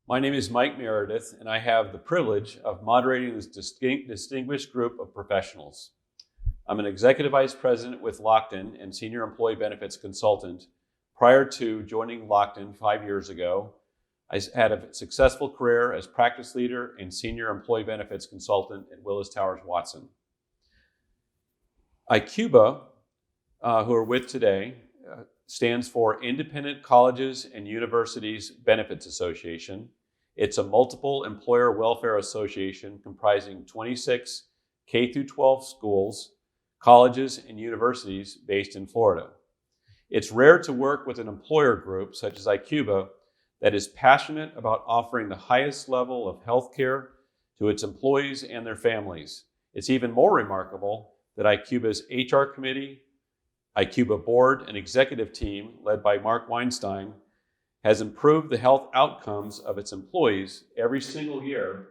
My name is Mike Meredith, and I have the privilege of moderating this distinguished group of professionals. I'm an executive vice president with Lockton and senior employee benefits consultant. Prior to joining Lockton 5 years ago, I had a successful career as practice leader and senior employee benefits consultant at Willis Towers Watson. Icuba, who are with today, stands for Independent Colleges and Universities Benefits Association. It's a multiple employer welfare association comprising 26 K-12 schools, colleges, and universities based in Florida. It's rare to work with an employer group such as Icuba that is passionate about offering the highest level of health care to its employees and their families. It's even more remarkable that Icuba's HR committee, Icuba board, and executive team, led by Mark Weinstein, has improved the health outcomes of its employees every single year.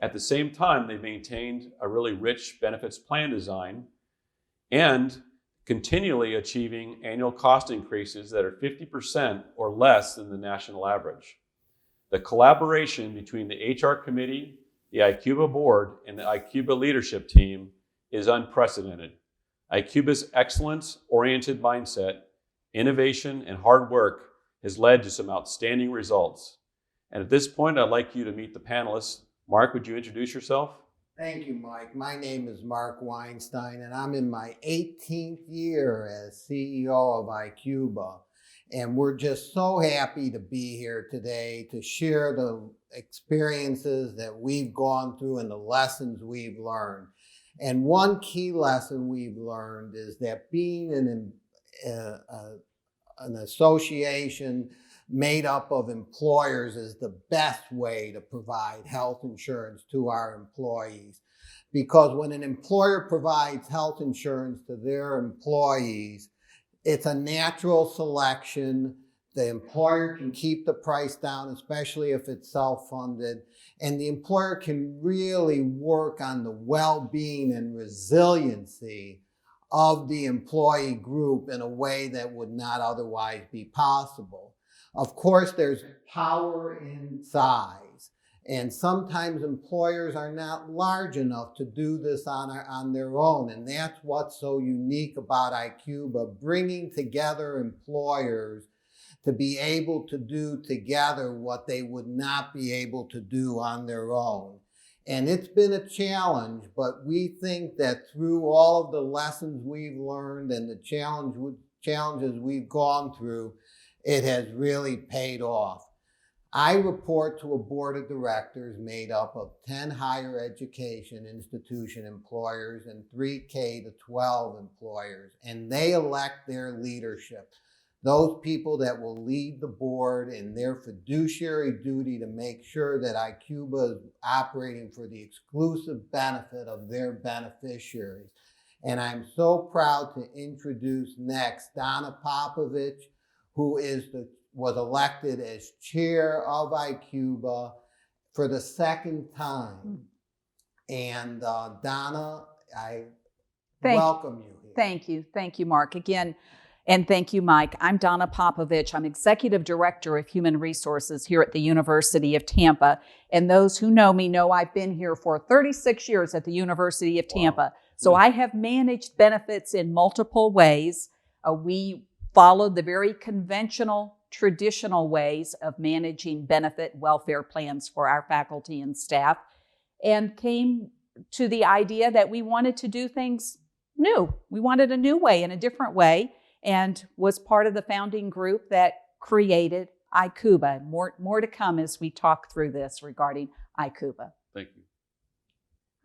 At the same time, they maintained a really rich benefits plan design and continually achieving annual cost increases that are 50% or less than the national average. The collaboration between the HR committee, the Icuba board, and the Icuba leadership team is unprecedented. Icuba's excellence-oriented mindset, innovation, and hard work has led to some outstanding results. And at this point, I'd like you to meet the panelists. Mark, would you introduce yourself? Thank you, Mike. My name is Mark Weinstein, and I'm in my 18th year as CEO of Icuba. And we're just so happy to be here today to share the experiences that we've gone through and the lessons we've learned. And one key lesson we've learned is that being an association made up of employers is the best way to provide health insurance to our employees. Because when an employer provides health insurance to their employees, it's a natural selection. The employer can keep the price down, especially if it's self-funded, and the employer can really work on the well-being and resiliency of the employee group in a way that would not otherwise be possible. Of course, there's power in size, and sometimes employers are not large enough to do this on their own, and that's what's so unique about Icuba, bringing together employers to be able to do together what they would not be able to do on their own. And it's been a challenge, but we think that through all of the lessons we've learned and the challenges we've gone through, it has really paid off. I report to a board of directors made up of 10 higher education institution employers and 3 K-12 employers, and they elect their leadership. Those people that will lead the board in their fiduciary duty to make sure that Icuba is operating for the exclusive benefit of their beneficiaries. And I'm so proud to introduce next Donna Popovich, who was elected as chair of Icuba for the second time. And Donna, I welcome you here. Thank you, Mark, again. And thank you, Mike. I'm Donna Popovich. I'm Executive Director of Human Resources here at the University of Tampa. And those who know me know I've been here for 36 years at the University of Tampa. Wow. So I have managed benefits in multiple ways. We followed the very conventional, traditional ways of managing benefit welfare plans for our faculty and staff, and came to the idea that we wanted to do things new. We wanted a new way and a different way, and was part of the founding group that created Icuba. More to come as we talk through this regarding Icuba. Thank you.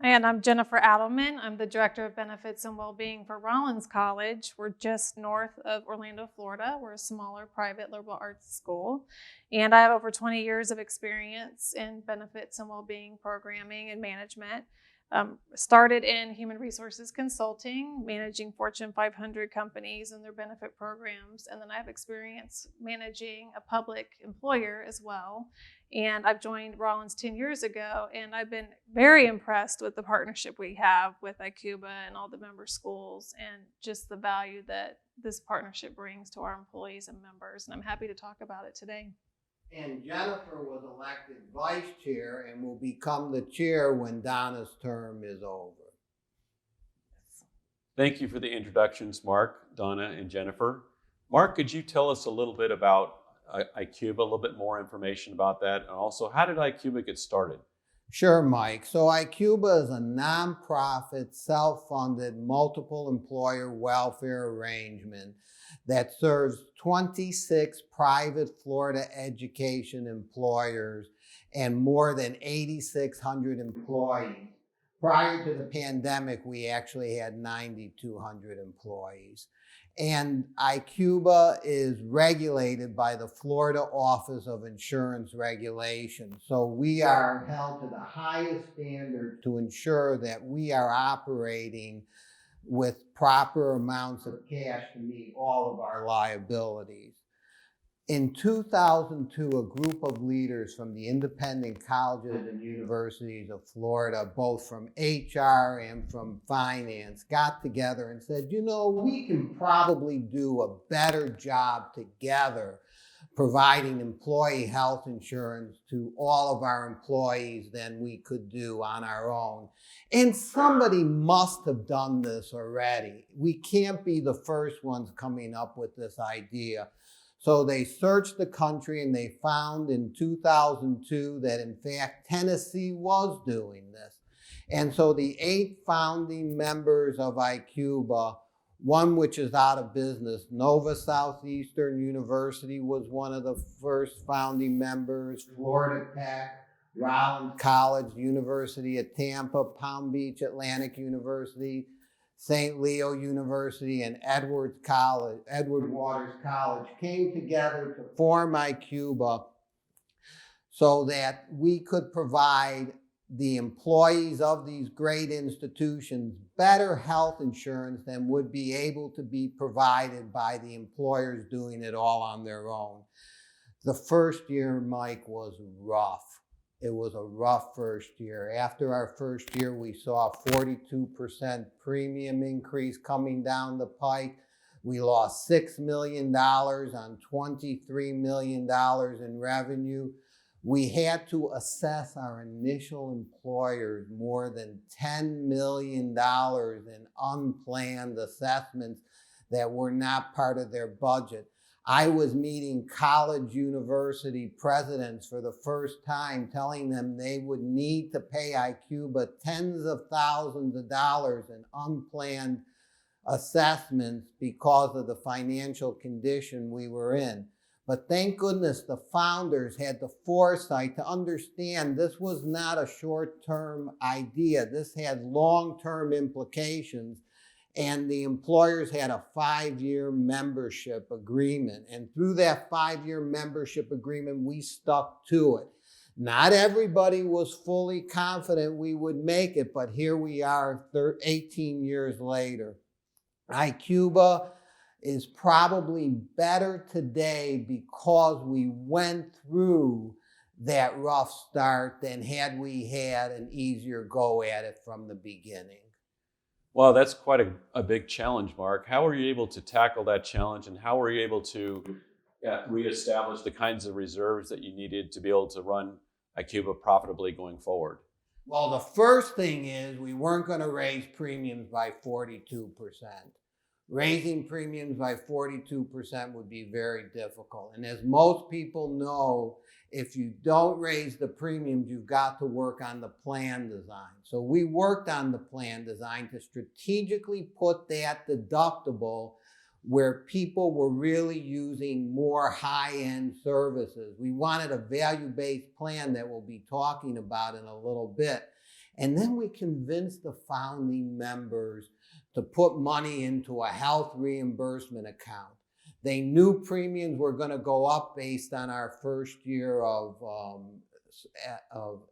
And I'm Jennifer Adelman. I'm the Director of Benefits and Wellbeing for Rollins College. We're just north of Orlando, Florida. We're a smaller private liberal arts school. And I have over 20 years of experience in benefits and wellbeing programming and management. Started in human resources consulting, managing Fortune 500 companies and their benefit programs. And then I have experience managing a public employer as well. And I've joined Rollins 10 years ago, and I've been very impressed with the partnership we have with Icuba and all the member schools, and just the value that this partnership brings to our employees and members. And I'm happy to talk about it today. And Jennifer was elected vice chair and will become the chair when Donna's term is over. Thank you for the introductions, Mark, Donna, and Jennifer. Mark, could you tell us a little bit about Icuba, a little bit more information about that, and also how did Icuba get started? Sure, Mike. So Icuba is a nonprofit, self-funded, multiple employer welfare arrangement that serves 26 private Florida education employers and more than 8,600 employees. Prior to the pandemic, we actually had 9,200 employees. And Icuba is regulated by the Florida Office of Insurance Regulation. So we are held to the highest standard to ensure that we are operating with proper amounts of cash to meet all of our liabilities. In 2002, a group of leaders from the independent colleges and universities of Florida, both from HR and from finance, got together and said, you know, we can probably do a better job together providing employee health insurance to all of our employees than we could do on our own. And somebody must have done this already. We can't be the first ones coming up with this idea. So they searched the country and they found in 2002 that in fact Tennessee was doing this. And so the 8 founding members of Icuba, one which is out of business, Nova Southeastern University was one of the first founding members, Florida Tech, Rollins College, University of Tampa, Palm Beach Atlantic University, St. Leo University, and Edward Waters College came together to form Icuba so that we could provide the employees of these great institutions better health insurance than would be able to be provided by the employers doing it all on their own. The first year, Mike, was rough. It was a rough first year. After our first year, we saw a 42% premium increase coming down the pike. We lost $6 million on $23 million in revenue. We had to assess our initial employers more than $10 million in unplanned assessments that were not part of their budget. I was meeting college university presidents for the first time, telling them they would need to pay Icuba tens of thousands of dollars in unplanned assessments because of the financial condition we were in. But thank goodness the founders had the foresight to understand this was not a short-term idea. This had long-term implications. And the employers had a 5-year membership agreement. And through that 5-year membership agreement, we stuck to it. Not everybody was fully confident we would make it, but here we are 18 years later. Icuba is probably better today because we went through that rough start than had we had an easier go at it from the beginning. Well, that's quite a big challenge, Mark. How were you able to tackle that challenge, and how were you able to reestablish the kinds of reserves that you needed to be able to run Icuba profitably going forward? Well, the first thing is we weren't going to raise premiums by 42%. Raising premiums by 42% would be very difficult. And as most people know, if you don't raise the premiums, you've got to work on the plan design. So we worked on the plan design to strategically put that deductible where people were really using more high-end services. We wanted a value-based plan that we'll be talking about in a little bit. And then we convinced the founding members to put money into a health reimbursement account. They knew premiums were going to go up based on our first year of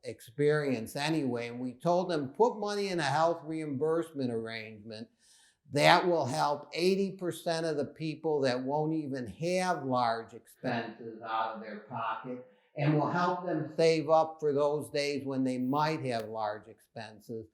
experience anyway. And we told them, put money in a health reimbursement arrangement. That will help 80% of the people that won't even have large expenses out of their pocket, and will help them save up for those days when they might have large expenses.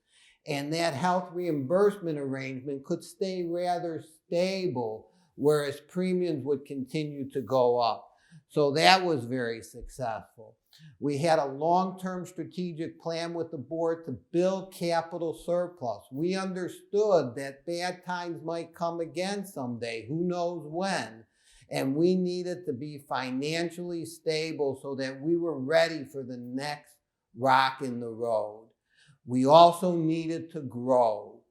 And that health reimbursement arrangement could stay rather stable, whereas premiums would continue to go up. So that was very successful. We had a long-term strategic plan with the board to build capital surplus. We understood that bad times might come again someday, who knows when. And we needed to be financially stable so that we were ready for the next rock in the road. We also needed to grow.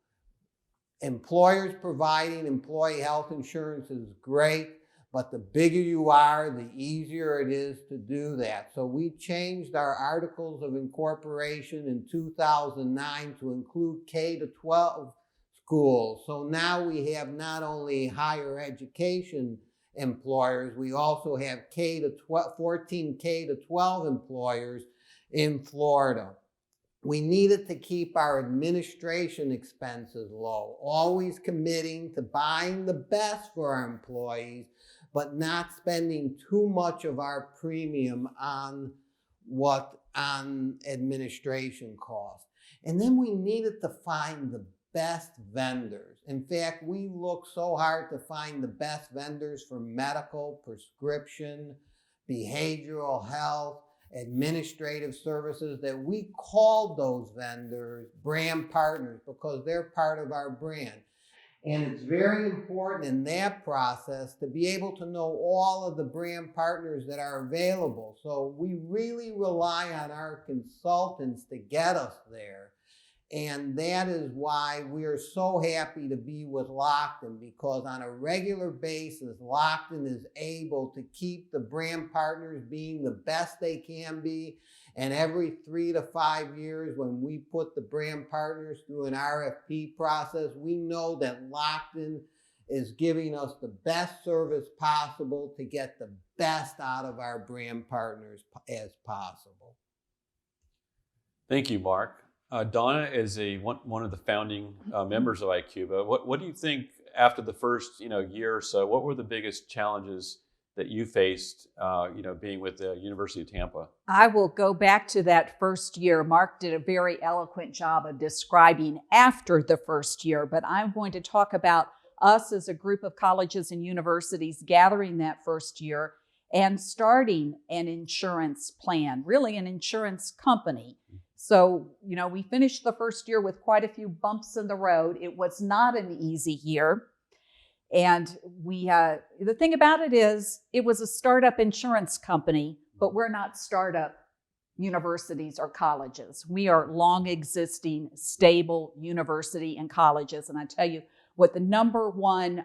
Employers providing employee health insurance is great, but the bigger you are, the easier it is to do that. So we changed our articles of incorporation in 2009 to include K-12 schools. So now we have not only higher education employers, we also have 14 K-12 employers in Florida. We needed to keep our administration expenses low, always committing to buying the best for our employees, but not spending too much of our premium on administration costs. And then we needed to find the best vendors. In fact, we looked so hard to find the best vendors for medical, prescription, behavioral health, administrative services that we called those vendors brand partners because they're part of our brand. And it's very important in that process to be able to know all of the brand partners that are available. So we really rely on our consultants to get us there. And that is why we are so happy to be with Lockton, because on a regular basis, Lockton is able to keep the brand partners being the best they can be. And every 3 to 5 years, when we put the brand partners through an RFP process, we know that Lockton is giving us the best service possible to get the best out of our brand partners as possible. Thank you, Mark. Donna is one of the founding members of Icuba. What do you think after the first year or so? What were the biggest challenges that you faced being with the University of Tampa? I will go back to that first year. Mark did a very eloquent job of describing after the first year, but I'm going to talk about us as a group of colleges and universities gathering that first year and starting an insurance plan, really an insurance company. So, we finished the first year with quite a few bumps in the road. It was not an easy year. And the thing about it is, it was a startup insurance company, but we're not startup universities or colleges. We are long existing, stable university and colleges. And I tell you what, the number one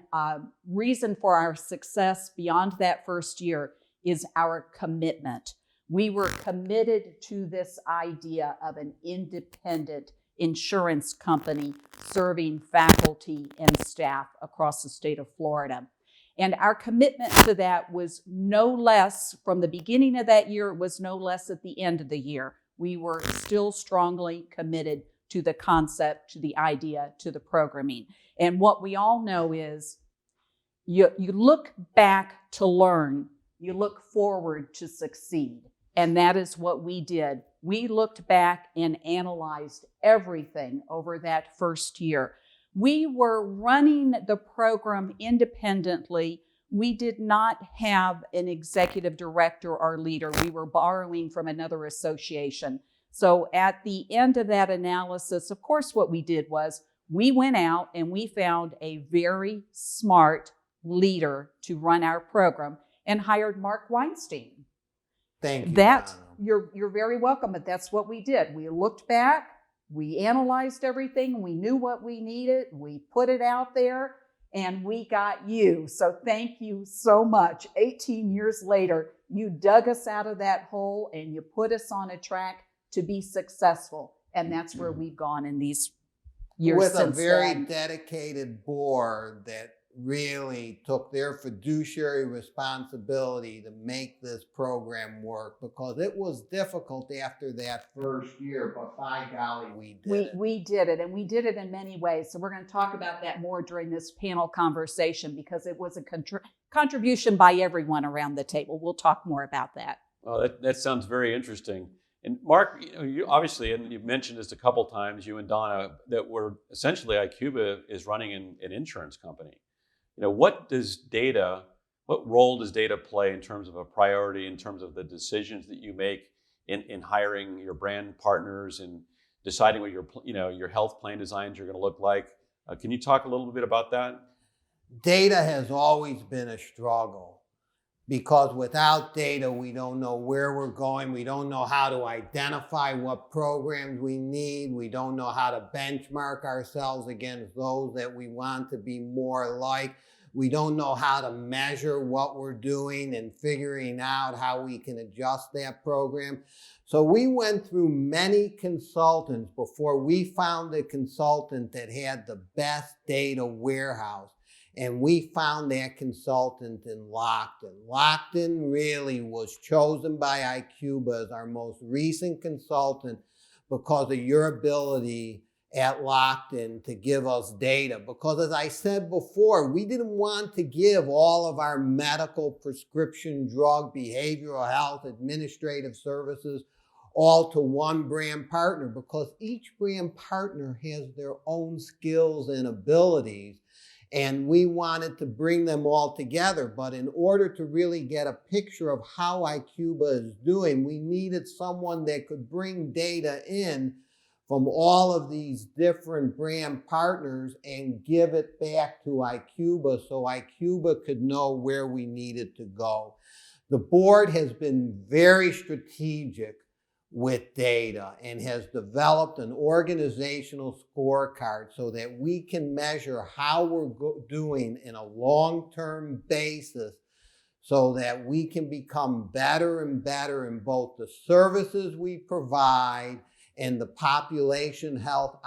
reason for our success beyond that first year is our commitment. We were committed to this idea of an independent insurance company serving faculty and staff across the state of Florida. And our commitment to that was no less from the beginning of that year, was no less at the end of the year. We were still strongly committed to the concept, to the idea, to the programming. And what we all know is you look back to learn, you look forward to succeed. And that is what we did. We looked back and analyzed everything over that first year. We were running the program independently. We did not have an executive director or leader. We were borrowing from another association. So at the end of that analysis, of course, what we did was we went out and we found a very smart leader to run our program and hired Mark Weinstein. Thank you, That Donna. you're very welcome, but that's what we did. We looked back, we analyzed everything, we knew what we needed, we put it out there, and we got you. So thank you so much. 18 years later, you dug us out of that hole and you put us on a track to be successful. And that's where we've gone in these years with since a very then. dedicated board that really took their fiduciary responsibility to make this program work, because it was difficult after that first year, but by golly, we did it. We did it, and we did it in many ways. So we're going to talk about that more during this panel conversation, because it was a contribution by everyone around the table. We'll talk more about that. Well, that sounds very interesting. And Mark, you obviously, and you've mentioned this a couple times, you and Donna, that we're essentially Icuba is running an insurance company. What does data What role does data play in terms of a priority, in terms of the decisions that you make in hiring your brand partners and deciding what your health plan designs are going to look like? Can you talk a little bit about that? Data has always been a struggle because without data, we don't know where we're going. We don't know how to identify what programs we need. We don't know how to benchmark ourselves against those that we want to be more like. We don't know how to measure what we're doing and figuring out how we can adjust that program. So we went through many consultants before we found a consultant that had the best data warehouse. And we found that consultant in Lockton. Lockton really was chosen by Icuba as our most recent consultant because of your ability at Lockton to give us data. Because as I said before, we didn't want to give all of our medical, prescription drug, behavioral health, administrative services all to one brand partner, because each brand partner has their own skills and abilities. And we wanted to bring them all together. But in order to really get a picture of how Icuba is doing, we needed someone that could bring data in from all of these different brand partners and give it back to Icuba so Icuba could know where we needed to go. The board has been very strategic with data and has developed an organizational scorecard so that we can measure how we're doing in a long-term basis so that we can become better and better in both the services we provide and the population health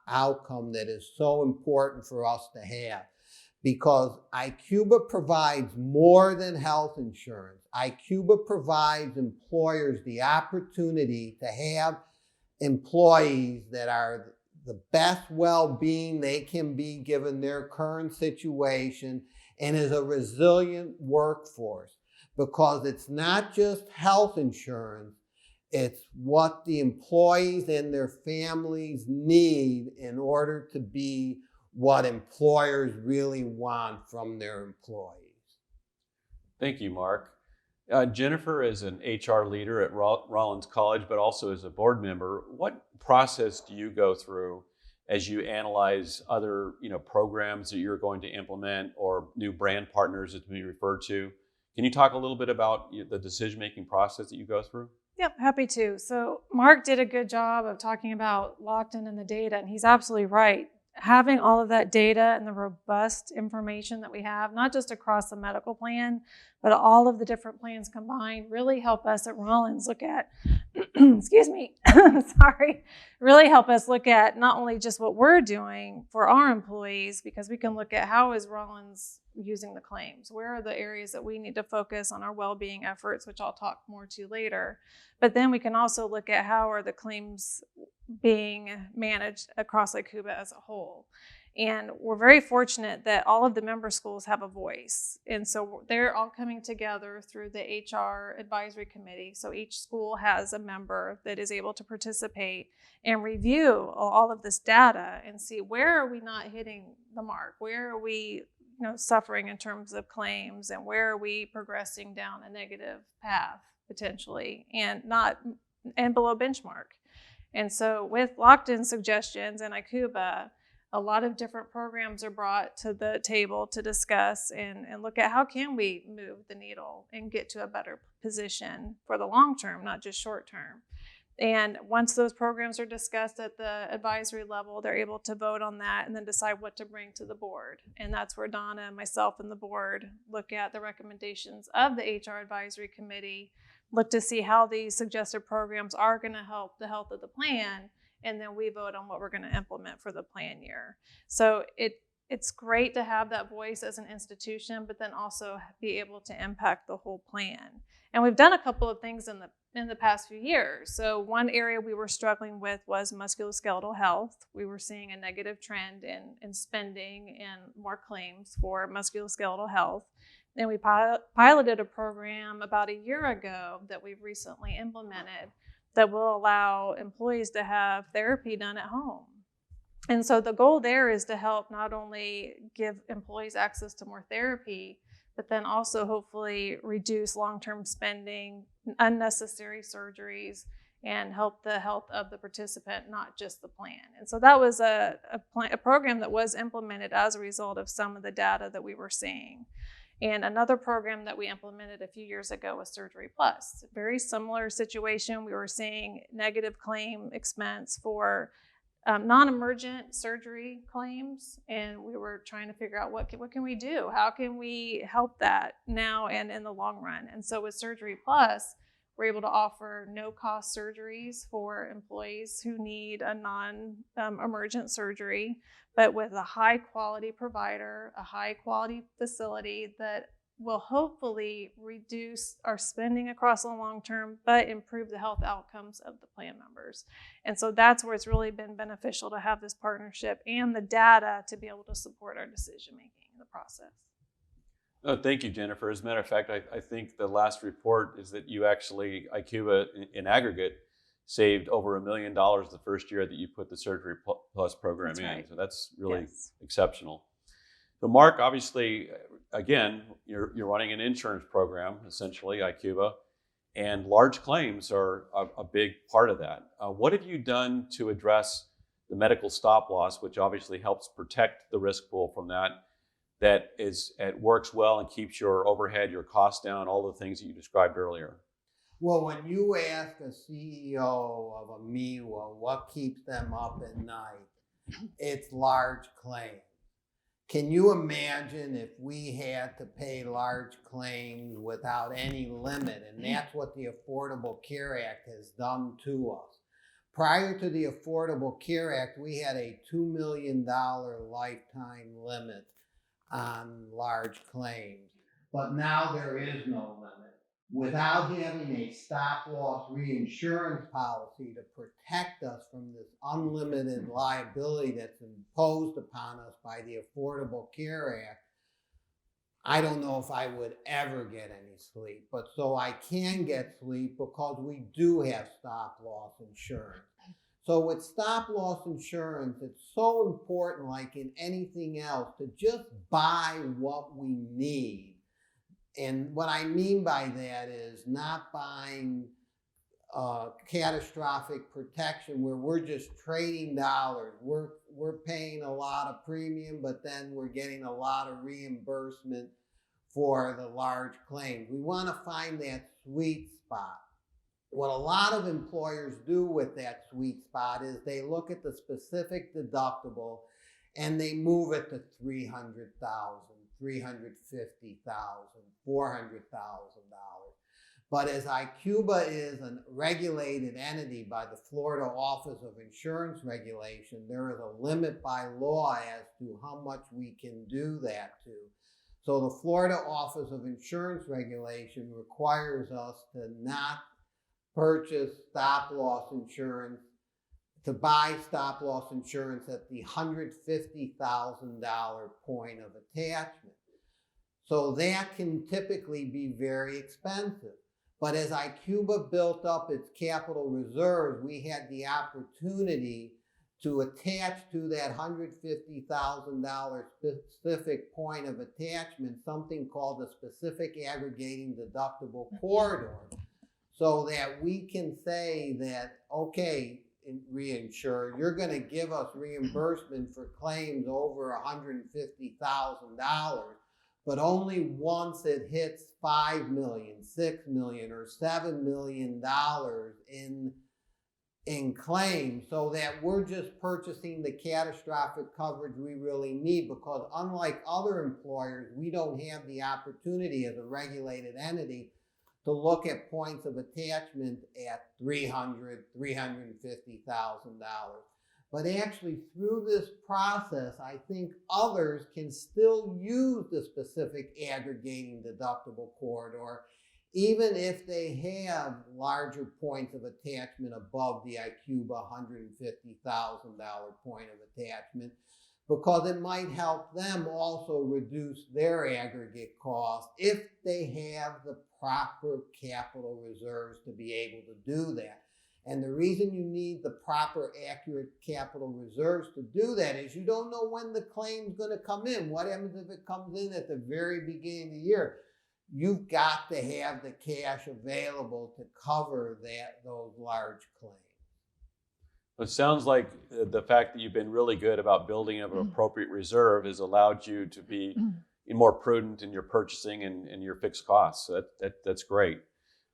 outcome that is so important for us to have. Because Icuba provides more than health insurance. Icuba provides employers the opportunity to have employees that are the best well-being they can be given their current situation and is a resilient workforce. Because it's not just health insurance, it's what the employees and their families need in order to be what employers really want from their employees. Thank you, Mark. Jennifer is an HR leader at Rollins College, but also as a board member. What process do you go through as you analyze other programs that you're going to implement or new brand partners that we referred to? Can you talk a little bit about the decision-making process that you go through? Yep, happy to. So Mark did a good job of talking about Lockton and the data, and he's absolutely right. Having all of that data and the robust information that we have, not just across the medical plan, but all of the different plans combined, really help us at Rollins look at, excuse me, sorry, really help us look at not only just what we're doing for our employees, because we can look at how is Rollins using the claims, where are the areas that we need to focus on our well-being efforts, which I'll talk more to later. But then we can also look at how are the claims being managed across Cuba as a whole. And we're very fortunate that all of the member schools have a voice. And so they're all coming together through the HR advisory committee. So each school has a member that is able to participate and review all of this data and see where are we not hitting the mark? Where are we suffering in terms of claims, and where are we progressing down a negative path potentially and below benchmark? And so with Lockton suggestions and Icuba, a lot of different programs are brought to the table to discuss and look at how can we move the needle and get to a better position for the long term, not just short term. And once those programs are discussed at the advisory level, they're able to vote on that and then decide what to bring to the board. And that's where Donna, myself, and the board look at the recommendations of the HR advisory committee, look to see how these suggested programs are going to help the health of the plan, and then we vote on what we're going to implement for the plan year. So it's great to have that voice as an institution, but then also be able to impact the whole plan. And we've done a couple of things in the past few years. So one area we were struggling with was musculoskeletal health. We were seeing a negative trend in spending and more claims for musculoskeletal health. And we piloted a program about a year ago that we've recently implemented that will allow employees to have therapy done at home. And so the goal there is to help not only give employees access to more therapy, but then also hopefully reduce long-term spending, unnecessary surgeries, and help the health of the participant, not just the plan. And so that was a program that was implemented as a result of some of the data that we were seeing. And another program that we implemented a few years ago was Surgery Plus. Very similar situation. We were seeing negative claim expense for non-emergent surgery claims, and we were trying to figure out what can we do? How can we help that now and in the long run? And so with Surgery Plus, we're able to offer no-cost surgeries for employees who need a non-emergent surgery, but with a high-quality provider, a high-quality facility that will hopefully reduce our spending across the long term, but improve the health outcomes of the plan members. And so that's where it's really been beneficial to have this partnership and the data to be able to support our decision-making in the process. Oh, thank you, Jennifer. As a matter of fact, I think the last report is that you actually, Icuba in aggregate, saved over $1 million the first year that you put the Surgery Plus program That's in. right. So that's really Yes. exceptional. So Mark, obviously, again, you're running an insurance program, essentially, Icuba, and large claims are a big part of that. What have you done to address the medical stop loss, which obviously helps protect the risk pool from that it works well and keeps your overhead, your costs down, all the things that you described earlier? Well, when you ask a CEO of a MIWA what keeps them up at night, it's large claims. Can you imagine if we had to pay large claims without any limit? And that's what the Affordable Care Act has done to us. Prior to the Affordable Care Act, we had a $2 million lifetime limit on large claims. But now there is no limit. Without having a stop-loss reinsurance policy to protect us from this unlimited liability that's imposed upon us by the Affordable Care Act, I don't know if I would ever get any sleep. But so I can get sleep because we do have stop-loss insurance. So with stop-loss insurance, it's so important, like in anything else, to just buy what we need. And what I mean by that is not buying catastrophic protection where we're just trading dollars. We're paying a lot of premium, but then we're getting a lot of reimbursement for the large claims. We want to find that sweet spot. What a lot of employers do with that sweet spot is they look at the specific deductible and they move it to $300,000, $350,000, $400,000. But as Icuba is a regulated entity by the Florida Office of Insurance Regulation, there is a limit by law as to how much we can do that to. So the Florida Office of Insurance Regulation requires us to not purchase stop-loss insurance, to buy stop-loss insurance at the $150,000 point of attachment. So that can typically be very expensive. But as Icuba built up its capital reserves, we had the opportunity to attach to that $150,000 specific point of attachment something called the specific aggregating deductible corridor, so that we can say that, okay, reinsurer, you're going to give us reimbursement for claims over $150,000, but only once it hits $5 million, $6 million, or $7 million in claims, so that we're just purchasing the catastrophic coverage we really need, because unlike other employers, we don't have the opportunity as a regulated entity to look at points of attachment at $300,000, $350,000. But actually, through this process, I think others can still use the specific aggregating deductible corridor, even if they have larger points of attachment above the Icuba $150,000 point of attachment, because it might help them also reduce their aggregate costs if they have the proper capital reserves to be able to do that. And the reason you need the proper, accurate capital reserves to do that is you don't know when the claim's going to come in. What happens if it comes in at the very beginning of the year? You've got to have the cash available to cover those large claims. It sounds like the fact that you've been really good about building up an appropriate reserve has allowed you to be more prudent in your purchasing and your fixed costs. So that's great.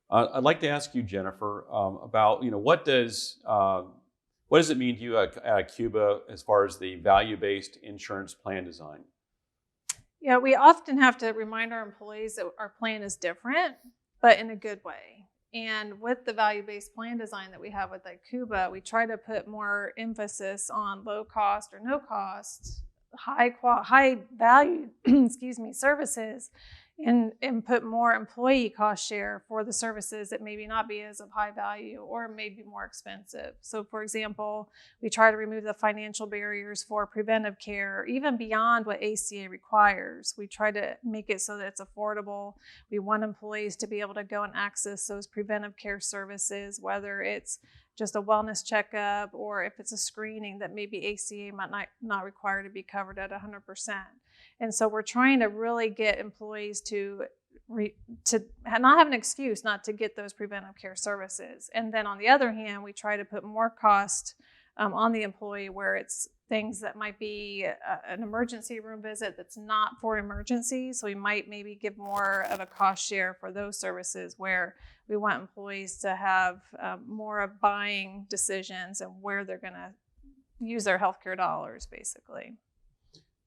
I'd like to ask you, Jennifer, about what does it mean to you at Cuba as far as the value-based insurance plan design? Yeah, we often have to remind our employees that our plan is different, but in a good way. And with the value-based plan design that we have with Icuba, we try to put more emphasis on low cost or no cost, high value, services, and put more employee cost share for the services that maybe not be as of high value or maybe more expensive. So for example, we try to remove the financial barriers for preventive care, even beyond what ACA requires. We try to make it so that it's affordable. We want employees to be able to go and access those preventive care services, whether it's just a wellness checkup or if it's a screening that maybe ACA might not require to be covered at 100%. And so we're trying to really get employees to not have an excuse not to get those preventive care services. And then on the other hand, we try to put more cost on the employee where it's things that might be an emergency room visit that's not for emergencies. So we might maybe give more of a cost share for those services where we want employees to have more of buying decisions and where they're going to use their healthcare dollars, basically.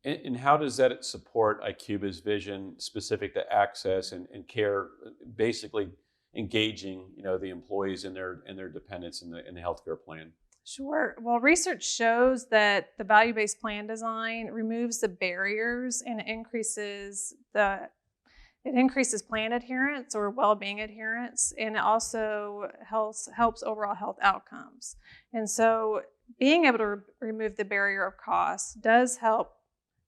And how does that support Icuba's vision specific to access and care, basically engaging the employees and their dependents in the healthcare plan? Sure. Well, research shows that the value-based plan design removes the barriers and it increases plan adherence or well-being adherence, and it also helps overall health outcomes. And so being able to remove the barrier of cost does help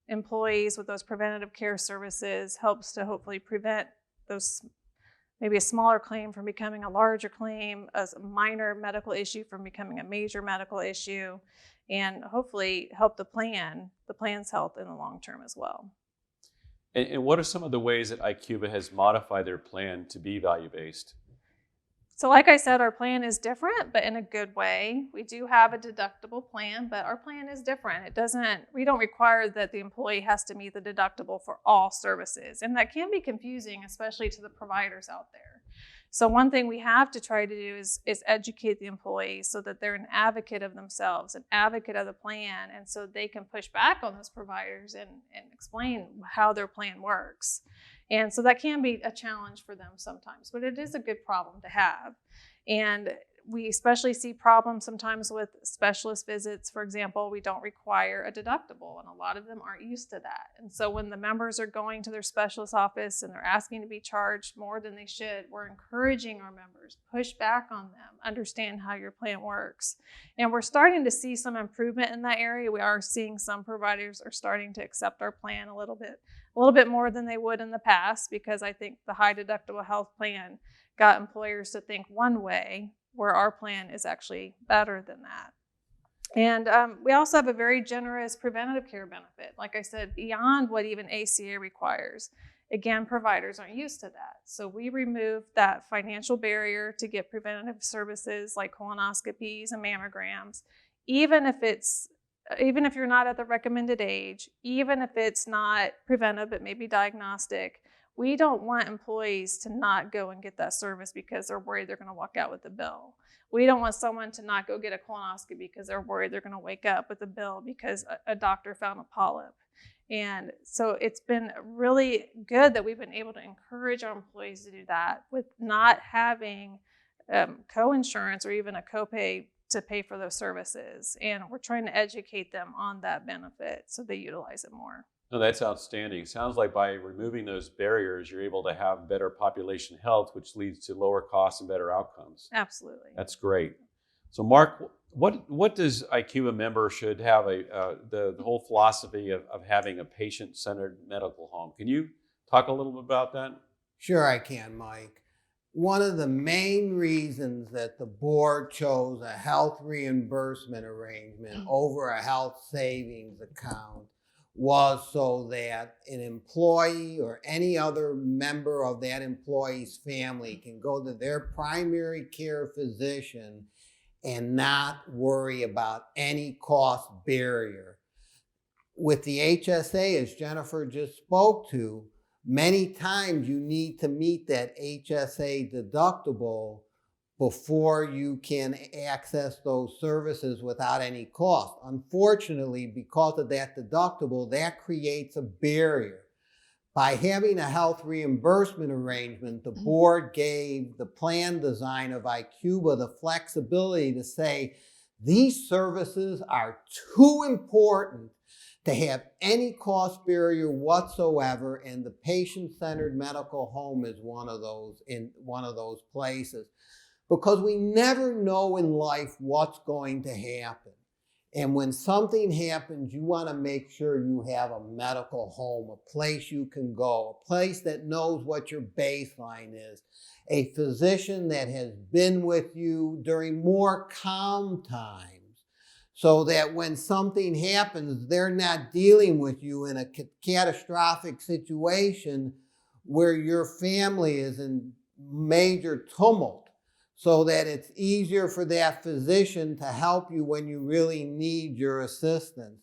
employees with those preventative care services, helps to hopefully prevent those maybe a smaller claim from becoming a larger claim, a minor medical issue from becoming a major medical issue, and hopefully help the plan's health in the long term as well. And what are some of the ways that Icuba has modified their plan to be value-based? So like I said, our plan is different, but in a good way. We do have a deductible plan, but our plan is different. We don't require that the employee has to meet the deductible for all services. And that can be confusing, especially to the providers out there. So one thing we have to try to do is educate the employees so that they're an advocate of themselves, an advocate of the plan, and so they can push back on those providers and explain how their plan works. And so that can be a challenge for them sometimes, but it is a good problem to have. And we especially see problems sometimes with specialist visits. For example, we don't require a deductible, and a lot of them aren't used to that. And so when the members are going to their specialist office and they're asking to be charged more than they should, we're encouraging our members, push back on them, understand how your plan works. And we're starting to see some improvement in that area. We are seeing some providers are starting to accept our plan a little bit more than they would in the past, because I think the high deductible health plan got employers to think one way, where our plan is actually better than that. And we also have a very generous preventative care benefit, like I said, beyond what even ACA requires. Again, providers aren't used to that. So we removed that financial barrier to get preventative services like colonoscopies and mammograms, even if you're not at the recommended age, even if it's not preventive, but maybe diagnostic. We don't want employees to not go and get that service because they're worried they're going to walk out with the bill. We don't want someone to not go get a colonoscopy because they're worried they're going to wake up with a bill because a doctor found a polyp. And so it's been really good that we've been able to encourage our employees to do that with not having co-insurance or even a copay to pay for those services. And we're trying to educate them on that benefit so they utilize it more. No, that's outstanding. Sounds like by removing those barriers, you're able to have better population health, which leads to lower costs and better outcomes. Absolutely. That's great. So, Mark, what does Icuba member should have the whole philosophy of having a patient-centered medical home? Can you talk a little bit about that? Sure, I can, Mike. one of the main reasons that the board chose a health reimbursement arrangement over a health savings account was so that an employee or any other member of that employee's family can go to their primary care physician and not worry about any cost barrier. With the HSA, as Jennifer just spoke to, many times you need to meet that HSA deductible before you can access those services without any cost. Unfortunately, because of that deductible, that creates a barrier. By having a health reimbursement arrangement, the board gave the plan design of Icuba the flexibility to say, these services are too important to have any cost barrier whatsoever, and the patient-centered medical home is one of those places. Because we never know in life what's going to happen. And when something happens, you want to make sure you have a medical home, a place you can go, a place that knows what your baseline is, a physician that has been with you during more calm times, so that when something happens, they're not dealing with you in a catastrophic situation where your family is in major tumult, so that it's easier for that physician to help you when you really need your assistance.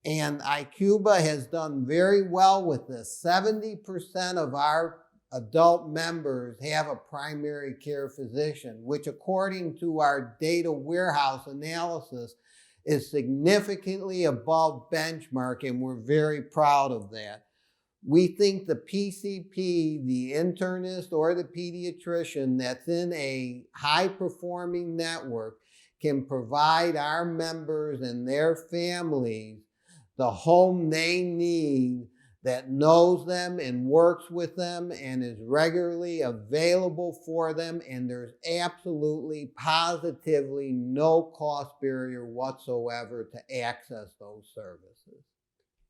And Icuba has done very well with this. 70% of our adult members have a primary care physician, which according to our data warehouse analysis is significantly above benchmark, and we're very proud of that. We think the PCP, the internist or the pediatrician that's in a high-performing network can provide our members and their families the home they need, that knows them and works with them and is regularly available for them, and there's absolutely, positively no cost barrier whatsoever to access those services.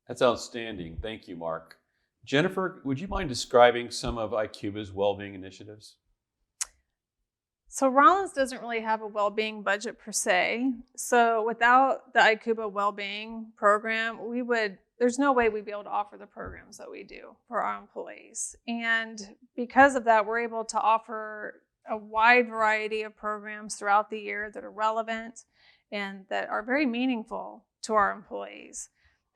That's outstanding. Thank you, Mark. Jennifer, would you mind describing some of Icuba's well-being initiatives? So Rollins doesn't really have a well-being budget per se. So without the Icuba well-being program, there's no way we'd be able to offer the programs that we do for our employees. And because of that, we're able to offer a wide variety of programs throughout the year that are relevant and that are very meaningful to our employees.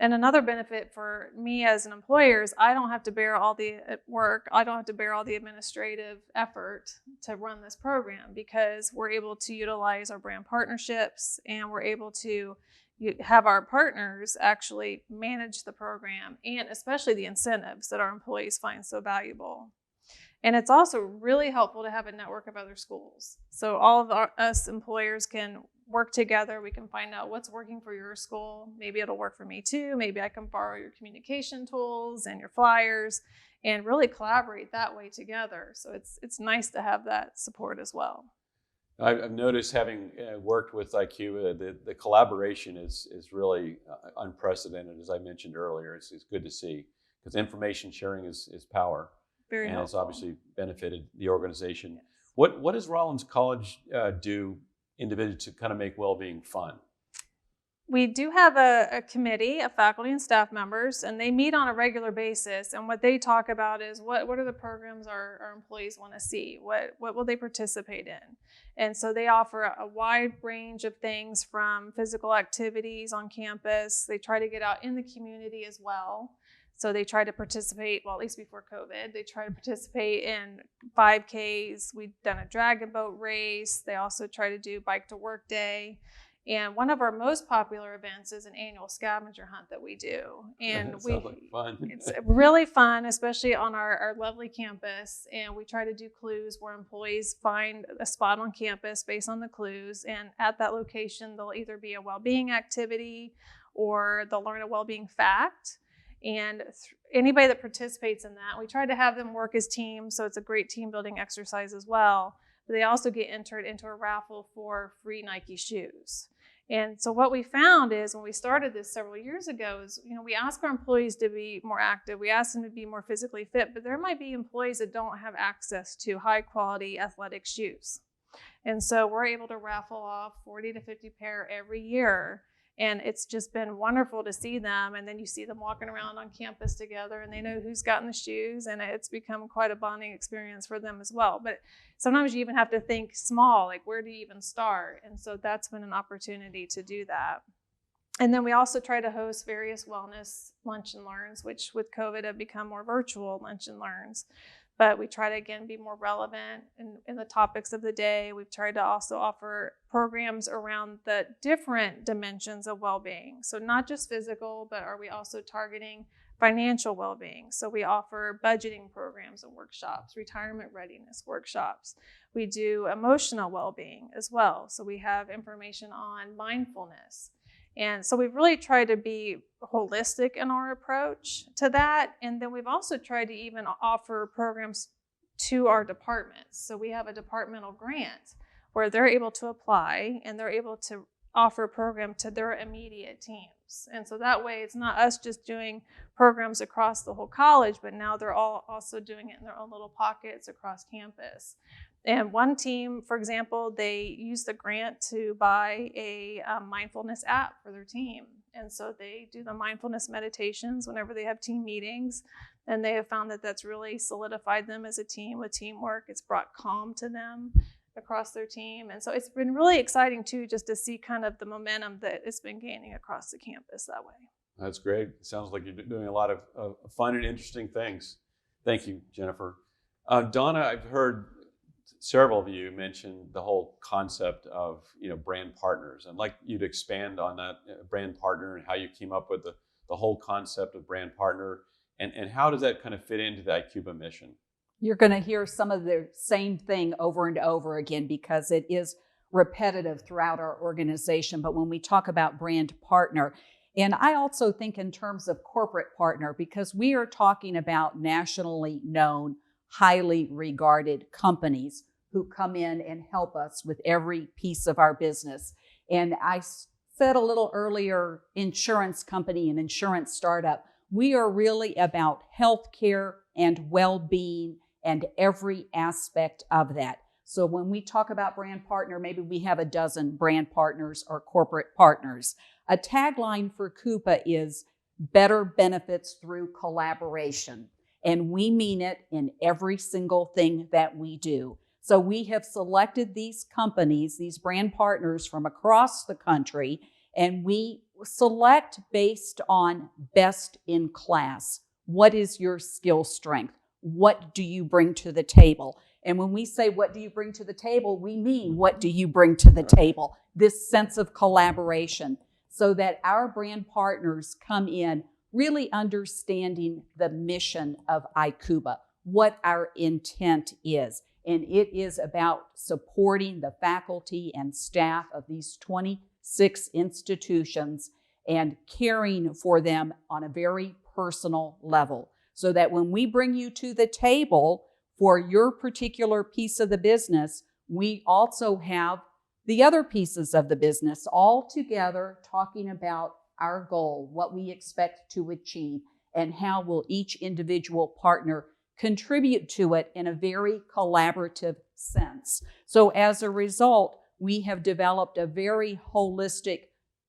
And another benefit for me as an employer is I don't have to bear all the work, I don't have to bear all the administrative effort to run this program, because we're able to utilize our brand partnerships and we're able to have our partners actually manage the program, and especially the incentives that our employees find so valuable. And it's also really helpful to have a network of other schools. So all of us employers can work together. We can find out what's working for your school. Maybe it'll work for me too. Maybe I can borrow your communication tools and your flyers and really collaborate that way together. So it's nice to have that support as well. I've noticed, having worked with Icuba, the collaboration is really unprecedented, as I mentioned earlier. It's good to see, because information sharing is power. Very and helpful. It's obviously benefited the organization. Yes. What does Rollins College do individually to kind of make well-being fun? We do have a committee of faculty and staff members, and they meet on a regular basis. And what they talk about is what are the programs our employees want to see? What will they participate in? And so they offer a wide range of things, from physical activities on campus. They try to get out in the community as well. So they try to participate, well, at least before COVID, they try to participate in 5Ks. We've done a dragon boat race. They also try to do bike to work day. And one of our most popular events is an annual scavenger hunt that we do. And Sounds like fun. It's really fun, especially on our lovely campus. And we try to do clues where employees find a spot on campus based on the clues. And at that location, there'll either be a well-being activity or they'll learn a well-being fact. And anybody that participates in that, we try to have them work as teams, so it's a great team building exercise as well. But they also get entered into a raffle for free Nike shoes. And so what we found is when we started this several years ago is, we ask our employees to be more active. We ask them to be more physically fit, but there might be employees that don't have access to high quality athletic shoes. And so we're able to raffle off 40 to 50 pair every year. And it's just been wonderful to see them. And then you see them walking around on campus together and they know who's gotten the shoes. And it's become quite a bonding experience for them as well. But sometimes you even have to think small, like where do you even start? And so that's been an opportunity to do that. And then we also try to host various wellness lunch and learns, which with COVID have become more virtual lunch and learns. But we try to, again, be more relevant in the topics of the day. We've tried to also offer programs around the different dimensions of well-being. So not just physical, but are we also targeting financial well-being? So we offer budgeting programs and workshops, retirement readiness workshops. We do emotional well-being as well. So we have information on mindfulness. And so we've really tried to be holistic in our approach to that. And then we've also tried to even offer programs to our departments. So we have a departmental grant where they're able to apply and they're able to offer a program to their immediate teams. And so that way it's not us just doing programs across the whole college, but now they're all also doing it in their own little pockets across campus. And one team, for example, they use the grant to buy a mindfulness app for their team. And so they do the mindfulness meditations whenever they have team meetings. And they have found that that's really solidified them as a team with teamwork. It's brought calm to them across their team. And so it's been really exciting too, just to see kind of the momentum that it's been gaining across the campus that way. That's great. It sounds like you're doing a lot of fun and interesting things. Thank you, Jennifer. Donna, I've heard several of you mention the whole concept of brand partners. I'd like you to expand on that brand partner and how you came up with the whole concept of brand partner and how does that kind of fit into the Icuba mission? You're going to hear some of the same thing over and over again because it is repetitive throughout our organization. But when we talk about brand partner, and I also think in terms of corporate partner, because we are talking about nationally known, highly regarded companies who come in and help us with every piece of our business. And I said a little earlier, insurance company and insurance startup, we are really about healthcare and well-being and every aspect of that. So when we talk about brand partner, maybe we have a dozen brand partners or corporate partners. A tagline for Cuba is better benefits through collaboration. And we mean it in every single thing that we do. So we have selected these companies, these brand partners from across the country, and we select based on best in class. What is your skill strength? What do you bring to the table? And when we say, what do you bring to the table? We mean, what do you bring to the table? This sense of collaboration so that our brand partners come in really understanding the mission of Icuba, what our intent is. And it is about supporting the faculty and staff of these 26 institutions and caring for them on a very personal level. So that when we bring you to the table for your particular piece of the business, we also have the other pieces of the business all together talking about our goal, what we expect to achieve, and how will each individual partner contribute to it in a very collaborative sense. So as a result, we have developed a very holistic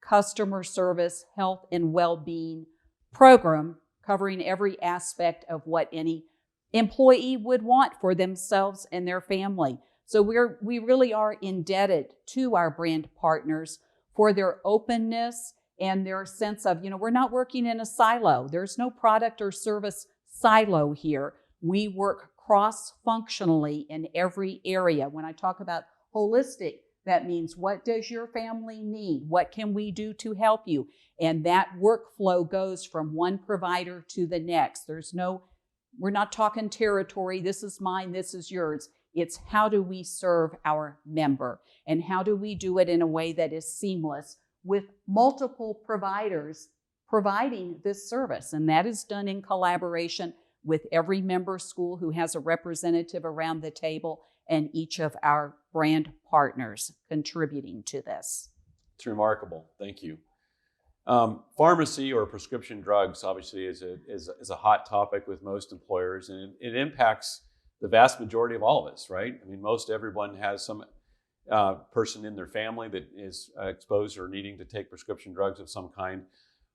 customer service, health, and well-being program covering every aspect of what any employee would want for themselves and their family. So we really are indebted to our brand partners for their openness and their sense of, we're not working in a silo. There's no product or service silo here. We work cross-functionally in every area. When I talk about holistic, that means what does your family need? What can we do to help you? And that workflow goes from one provider to the next. We're not talking territory. This is mine, this is yours. It's how do we serve our member? And how do we do it in a way that is seamless with multiple providers providing this service? And that is done in collaboration with every member school who has a representative around the table and each of our brand partners contributing to this. It's remarkable. Thank you. Pharmacy or prescription drugs obviously is a hot topic with most employers, and it impacts the vast majority of all of us, right? I mean, most everyone has some person in their family that is exposed or needing to take prescription drugs of some kind.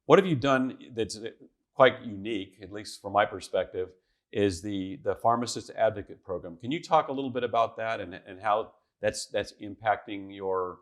What have you done that's quite unique, at least from my perspective, is the Pharmacist Advocate Program. Can you talk a little bit about that and how that's impacting your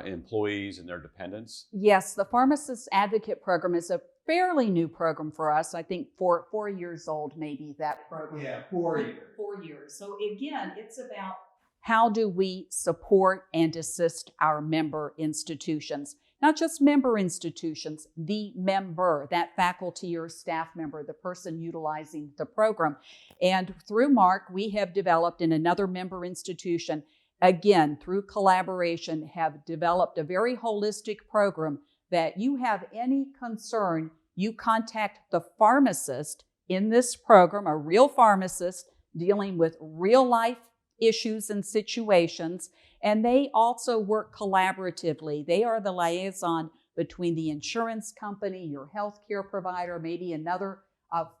employees and their dependents? Yes, the Pharmacist Advocate Program is a fairly new program for us. I think 4 years old, maybe, that program. Yeah, 4 years. 4 years. So again, it's about how do we support and assist our member institutions? Not just member institutions, the member, that faculty or staff member, the person utilizing the program. And through Mark, we have developed in another member institution, again, through collaboration, have developed a very holistic program that you have any concern, you contact the pharmacist in this program, a real pharmacist dealing with real life issues and situations, and they also work collaboratively. They are the liaison between the insurance company, your healthcare provider, maybe another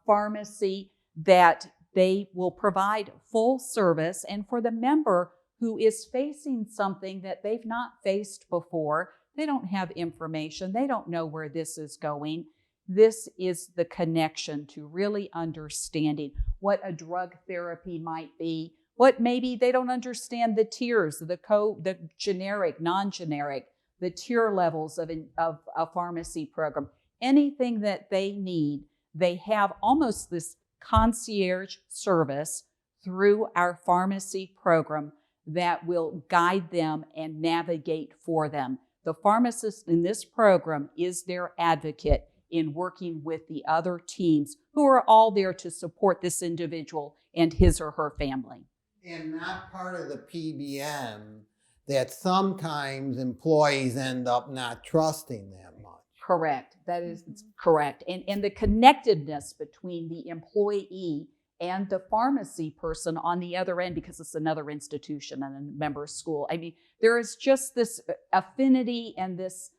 pharmacy, that they will provide full service. And for the member who is facing something that they've not faced before, they don't have information, they don't know where this is going. This is the connection to really understanding what a drug therapy might be, what maybe they don't understand the tiers, the generic, non-generic, the tier levels of a pharmacy program. Anything that they need, they have almost this concierge service through our pharmacy program that will guide them and navigate for them. The pharmacist in this program is their advocate in working with the other teams who are all there to support this individual and his or her family. And not part of the PBM that sometimes employees end up not trusting that much. Correct. That is correct. And the connectedness between the employee and the pharmacy person on the other end, because it's another institution and a member school. I mean, there is just this affinity and this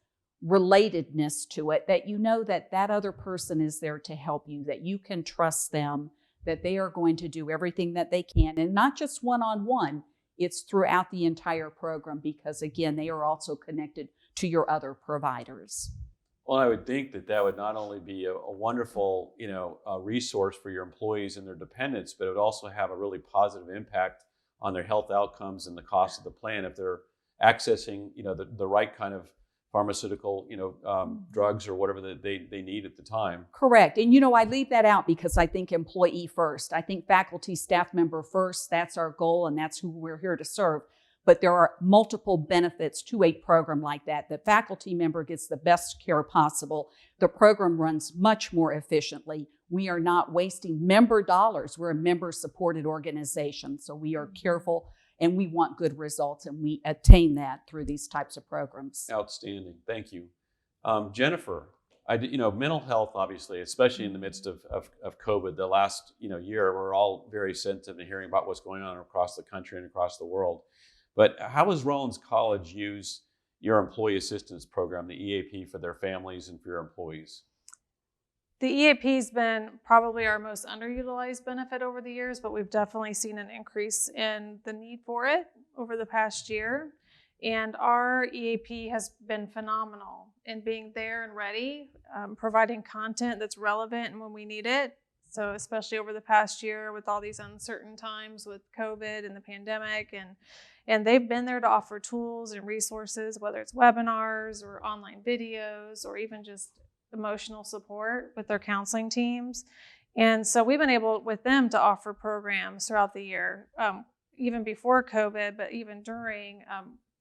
relatedness to it that you know that that other person is there to help you, that you can trust them, that they are going to do everything that they can, and not just one-on-one, it's throughout the entire program, because again, they are also connected to your other providers. Well, I would think that would not only be a wonderful, resource for your employees and their dependents, but it would also have a really positive impact on their health outcomes and the cost of the plan if they're accessing, the right kind of pharmaceutical, drugs or whatever that they need at the time. Correct. And, I leave that out because I think employee first. I think faculty, staff member first. That's our goal, and that's who we're here to serve. But there are multiple benefits to a program like that. The faculty member gets the best care possible. The program runs much more efficiently. We are not wasting member dollars. We're a member-supported organization, so we are careful and we want good results, and we attain that through these types of programs. Outstanding. Thank you. Jennifer, mental health, obviously, especially in the midst of COVID, the last year, we're all very sensitive to hearing about what's going on across the country and across the world. But how has Rollins College used your employee assistance program, the EAP, for their families and for your employees? The EAP has been probably our most underutilized benefit over the years, but we've definitely seen an increase in the need for it over the past year. And our EAP has been phenomenal in being there and ready, providing content that's relevant and when we need it. So especially over the past year with all these uncertain times with COVID and the pandemic, and they've been there to offer tools and resources, whether it's webinars or online videos or even just emotional support with their counseling teams. And so we've been able with them to offer programs throughout the year, even before COVID, but even during,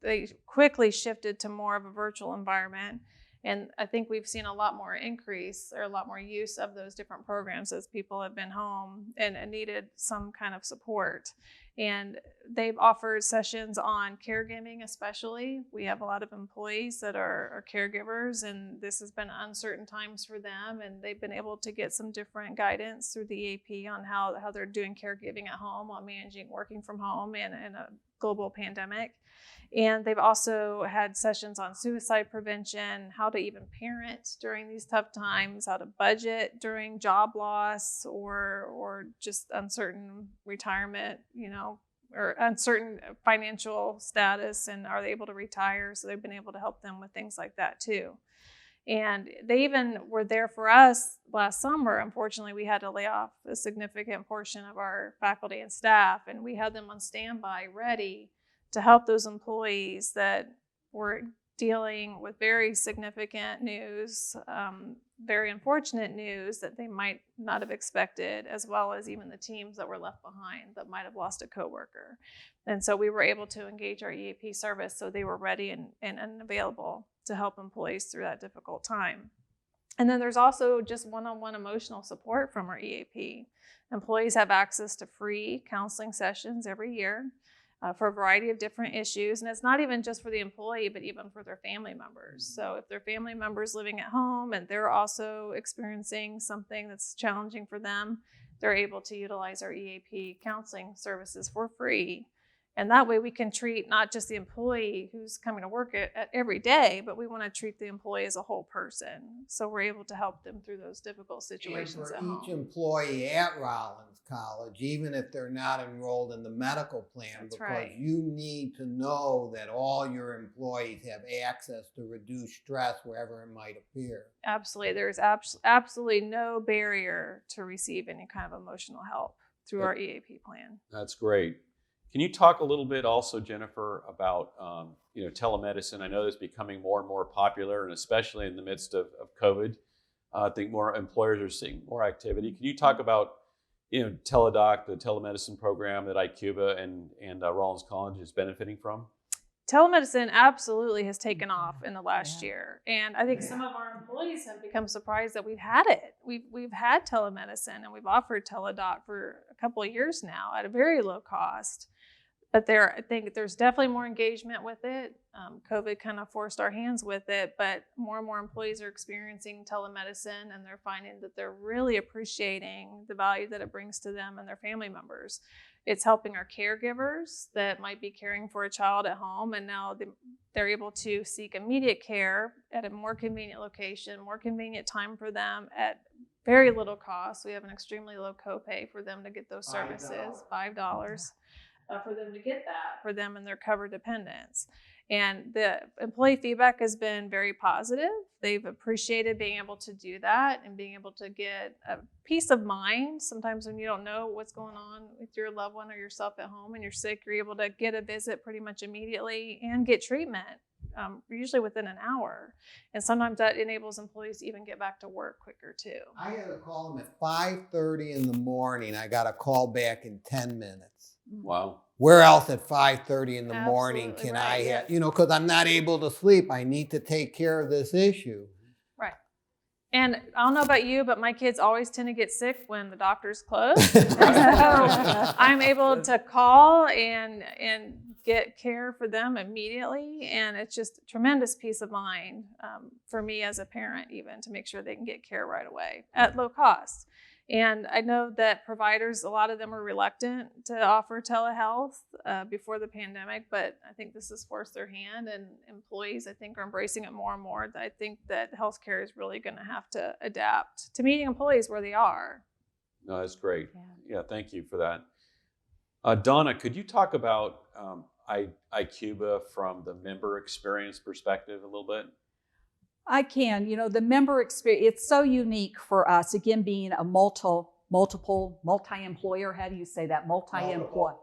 they quickly shifted to more of a virtual environment. And I think we've seen a lot more increase or a lot more use of those different programs as people have been home and needed some kind of support. And they've offered sessions on caregiving, especially. We have a lot of employees that are caregivers, and this has been uncertain times for them. And they've been able to get some different guidance through the EAP on how they're doing caregiving at home while managing working from home and a global pandemic. And they've also had sessions on suicide prevention, how to even parent during these tough times, how to budget during job loss or just uncertain retirement, or uncertain financial status, and are they able to retire? So they've been able to help them with things like that too. And they even were there for us last summer. Unfortunately, we had to lay off a significant portion of our faculty and staff, and we had them on standby ready to help those employees that were dealing with very significant news, very unfortunate news that they might not have expected, as well as even the teams that were left behind that might have lost a coworker. And so we were able to engage our EAP service so they were ready and available to help employees through that difficult time. And then there's also just one-on-one emotional support from our EAP. Employees have access to free counseling sessions every year for a variety of different issues. And it's not even just for the employee, but even for their family members. So if their family members living at home and they're also experiencing something that's challenging for them, they're able to utilize our EAP counseling services for free. And that way we can treat not just the employee who's coming to work at every day, but we want to treat the employee as a whole person. So we're able to help them through those difficult situations at home. Each employee at Rollins College, even if they're not enrolled in the medical plan, That's because right. you need to know that all your employees have access to reduce stress wherever it might appear. Absolutely. There's absolutely no barrier to receive any kind of emotional help through our EAP plan. That's great. Can you talk a little bit also, Jennifer, about telemedicine? I know that's becoming more and more popular, and especially in the midst of COVID, I think more employers are seeing more activity. Can you talk about Teledoc, the telemedicine program that Icuba and Rollins College is benefiting from? Telemedicine absolutely has taken off in the last year. And I think some of our employees have become surprised that we've had it. We've had telemedicine and we've offered Teledoc for a couple of years now at a very low cost. But I think there's definitely more engagement with it. COVID kind of forced our hands with it, but more and more employees are experiencing telemedicine, and they're finding that they're really appreciating the value that it brings to them and their family members. It's helping our caregivers that might be caring for a child at home, and now they're able to seek immediate care at a more convenient location, more convenient time for them at very little cost. We have an extremely low copay for them to get those services, $5. For them to get that, for them and their covered dependents. And the employee feedback has been very positive. They've appreciated being able to do that and being able to get a peace of mind. Sometimes when you don't know what's going on with your loved one or yourself at home and you're sick, you're able to get a visit pretty much immediately and get treatment, usually within an hour. And sometimes that enables employees to even get back to work quicker too. I had to call them at 5:30 in the morning. I got a call back in 10 minutes. Wow. Where else at 5:30 in the morning Absolutely can right, I yeah. have, because I'm not able to sleep. I need to take care of this issue. Right. And I don't know about you, but my kids always tend to get sick when the doctor's closed. So I'm able to call and get care for them immediately. And it's just a tremendous peace of mind for me as a parent, even to make sure they can get care right away at low cost. And I know that providers, a lot of them are reluctant to offer telehealth before the pandemic, but I think this has forced their hand, and employees, I think, are embracing it more and more. I think that healthcare is really going to have to adapt to meeting employees where they are. No, that's great. Yeah, thank you for that. Donna, could you talk about Icuba from the member experience perspective a little bit? I can. The member experience, it's so unique for us, again, being a multi-employer. How do you say that? Multi-employer.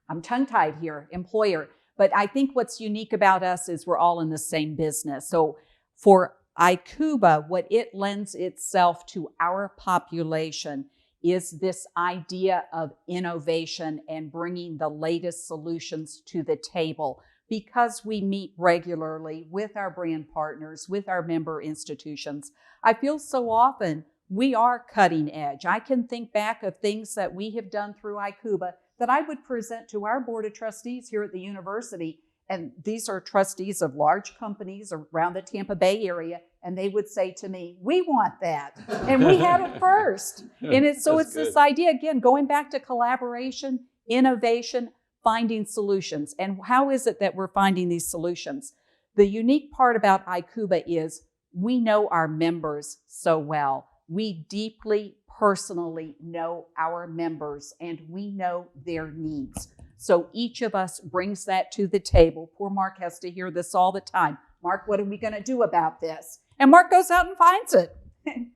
I'm tongue-tied here, employer. But I think what's unique about us is we're all in the same business. So for Icuba, what it lends itself to our population is this idea of innovation and bringing the latest solutions to the table. Because we meet regularly with our brand partners, with our member institutions, I feel so often we are cutting edge. I can think back of things that we have done through Icuba that I would present to our board of trustees here at the university. And these are trustees of large companies around the Tampa Bay area. And they would say to me, we want that. And we had it first. And it's That's this idea, again, going back to collaboration, innovation, finding solutions. And how is it that we're finding these solutions? The unique part about Icuba is we know our members so well. We deeply, personally know our members, and we know their needs. So each of us brings that to the table. Poor Mark has to hear this all the time. Mark, what are we going to do about this? And Mark goes out and finds it.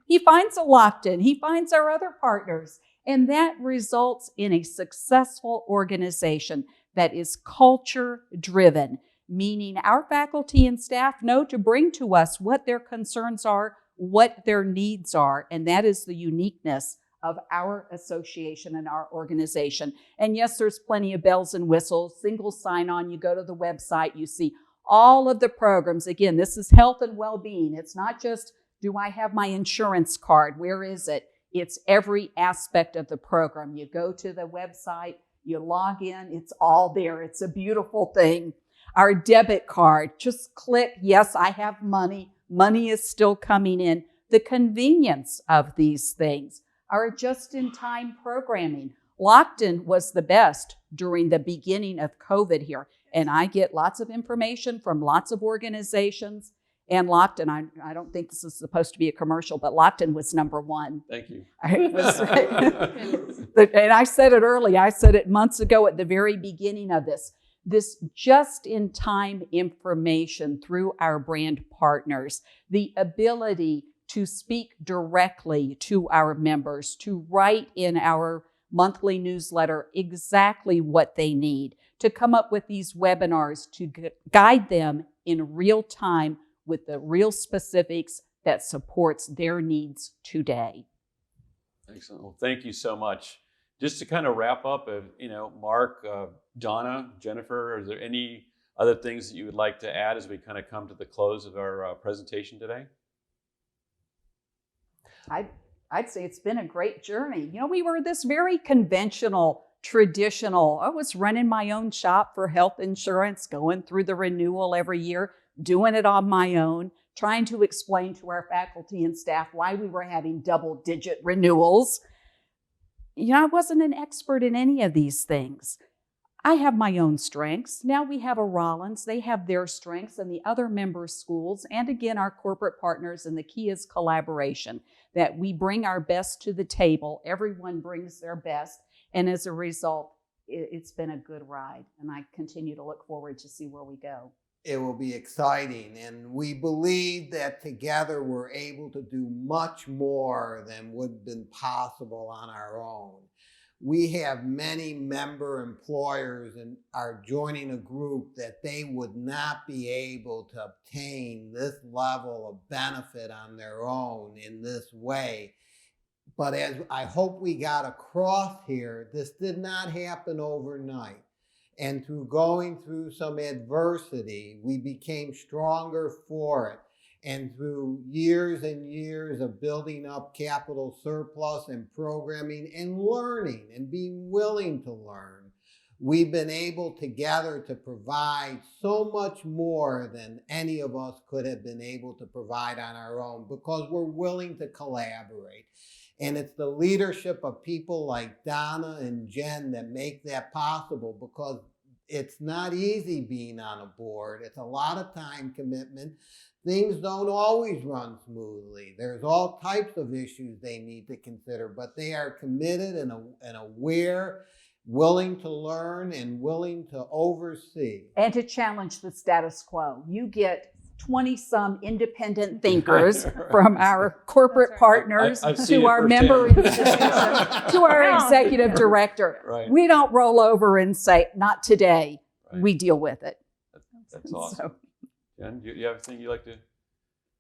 He finds a Lockton. He finds our other partners. And that results in a successful organization that is culture-driven, meaning our faculty and staff know to bring to us what their concerns are, what their needs are, and that is the uniqueness of our association and our organization. And yes, there's plenty of bells and whistles, single sign-on. You go to the website, you see all of the programs. Again, this is health and well-being. It's not just, do I have my insurance card? Where is it? It's every aspect of the program. You go to the website, you log in, it's all there. It's a beautiful thing. Our debit card, just click, yes, I have money. Money is still coming in. The convenience of these things. Our just-in-time programming. Lockton was the best during the beginning of COVID here. And I get lots of information from lots of organizations. And Lockton, I don't think this is supposed to be a commercial, but Lockton was number one. Thank you. And I said it early. I said it months ago at the very beginning of this. This just-in-time information through our brand partners, the ability to speak directly to our members, to write in our monthly newsletter exactly what they need, to come up with these webinars to guide them in real time with the real specifics that supports their needs today. Excellent. Well, thank you so much. Just to kind of wrap up, Mark, Donna, Jennifer, are there any other things that you would like to add as we kind of come to the close of our presentation today? I'd say it's been a great journey. We were this very conventional, traditional, I was running my own shop for health insurance, going through the renewal every year, doing it on my own, trying to explain to our faculty and staff why we were having double-digit renewals. I wasn't an expert in any of these things. I have my own strengths. Now we have a Rollins. They have their strengths and the other member schools, and again, our corporate partners, and the key is collaboration, that we bring our best to the table. Everyone brings their best, and as a result, it's been a good ride, and I continue to look forward to see where we go. It will be exciting, and we believe that together we're able to do much more than would have been possible on our own. We have many member employers and are joining a group that they would not be able to obtain this level of benefit on their own in this way. But as I hope we got across here, this did not happen overnight. And through going through some adversity, we became stronger for it. And through years and years of building up capital surplus and programming and learning and being willing to learn, we've been able together to provide so much more than any of us could have been able to provide on our own because we're willing to collaborate. And it's the leadership of people like Donna and Jen that make that possible, because it's not easy being on a board. It's a lot of time commitment. Things don't always run smoothly. There's all types of issues they need to consider, but they are committed and aware, willing to learn, and willing to oversee. And to challenge the status quo. You get 20-some independent thinkers from our corporate partners to our member institution, to our executive director. Right. We don't roll over and say, not today. Right. We deal with it. That's awesome. Jen, do you have anything you'd like to?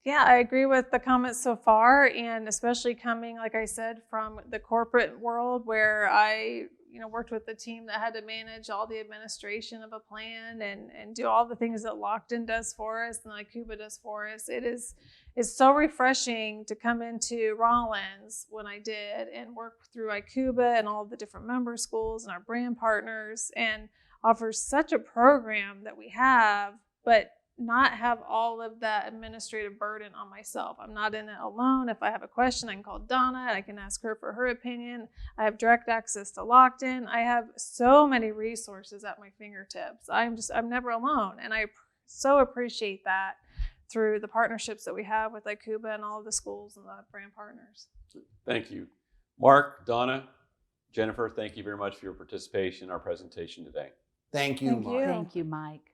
Yeah, I agree with the comments so far, and especially coming, like I said, from the corporate world where I worked with the team that had to manage all the administration of a plan and do all the things that Lockton does for us and Icuba does for us. It's so refreshing to come into Rollins when I did and work through Icuba and all the different member schools and our brand partners and offer such a program that we have, but not have all of that administrative burden on myself. I'm not in it alone. If I have a question, I can call Donna. I can ask her for her opinion. I have direct access to Locked-In. I have so many resources at my fingertips. I'm never alone. And I so appreciate that through the partnerships that we have with Icuba and all of the schools and the brand partners. Thank you. Mark, Donna, Jennifer, thank you very much for your participation in our presentation today. Thank you, Thank Mark. you. Thank you, Mike.